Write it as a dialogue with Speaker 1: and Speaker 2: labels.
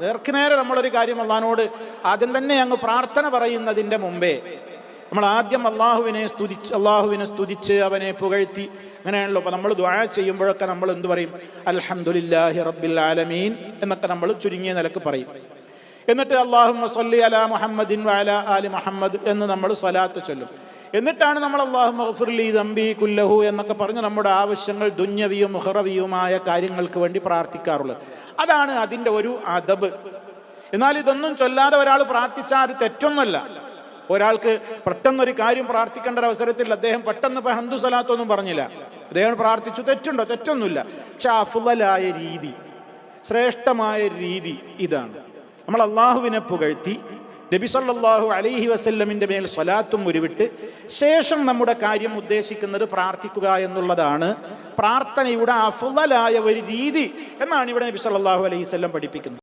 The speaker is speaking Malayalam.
Speaker 1: നേർക്കുനേരെ നമ്മളൊരു കാര്യം അള്ളാഹിനോട് ആദ്യം തന്നെ അങ്ങ് പ്രാർത്ഥന പറയുന്നതിൻ്റെ മുമ്പേ നമ്മൾ ആദ്യം അള്ളാഹുവിനെ സ്തുതിച്ച് അവനെ പുകഴ്ത്തി, അങ്ങനെയാണല്ലോ. അപ്പോൾ നമ്മൾ ദുആ ചെയ്യുമ്പോഴൊക്കെ നമ്മൾ എന്ത് പറയും? അൽഹംദുലില്ലാഹി റബ്ബിൽ ആലമീൻ എന്നൊക്കെ നമ്മൾ ചുരുങ്ങിയ നിലക്ക് പറയും. എന്നിട്ട് അല്ലാഹുമ്മ സ്വല്ലി അലാ മുഹമ്മദിൻ വഅലാ ആലി മുഹമ്മദ് എന്ന് നമ്മൾ സ്വലാത്ത് ചൊല്ലും. എന്നിട്ടാണ് നമ്മൾ അല്ലാഹുമ്മ ഗ്ഫിർലി ദംബി കുല്ലഹു എന്നൊക്കെ പറഞ്ഞ് നമ്മുടെ ആവശ്യങ്ങൾ ദുന്യവിയും ഉഖറവിയുമായ കാര്യങ്ങൾക്ക് വേണ്ടി പ്രാർത്ഥിക്കാറുള്ളത്. അതാണ് അതിൻ്റെ ഒരു അദബ്. എന്നാൽ ഇതൊന്നും ചൊല്ലാതെ ഒരാൾ പ്രാർത്ഥിച്ചാൽ അത് തെറ്റൊന്നുമല്ല. ഒരാൾക്ക് പെട്ടെന്നൊരു കാര്യം പ്രാർത്ഥിക്കേണ്ട അവസരത്തിൽ അദ്ദേഹം പെട്ടെന്ന് ഇപ്പോൾ ഹംദു സ്വലാത്തൊന്നും പറഞ്ഞില്ല, അദ്ദേഹം പ്രാർത്ഥിച്ചു, തെറ്റുണ്ടോ? തെറ്റൊന്നുമില്ല. പക്ഷെ അഫ്ളലായ രീതി, ശ്രേഷ്ഠമായ രീതി ഇതാണ്. നമ്മൾ അള്ളാഹുവിനെ പുകഴ്ത്തി നബി സല്ലല്ലാഹു അലൈഹി വസല്ലമിൻ്റെ മേൽ സ്വലാത്തും ഉരുവിട്ട് ശേഷം നമ്മുടെ കാര്യം ഉദ്ദേശിക്കുന്നത് പ്രാർത്ഥിക്കുക എന്നുള്ളതാണ് പ്രാർത്ഥനയുടെ അഫ്ളലായ ഒരു രീതി എന്നാണ് ഇവിടെ നബി സല്ലല്ലാഹു അലൈഹി വസല്ലം പഠിപ്പിക്കുന്നത്.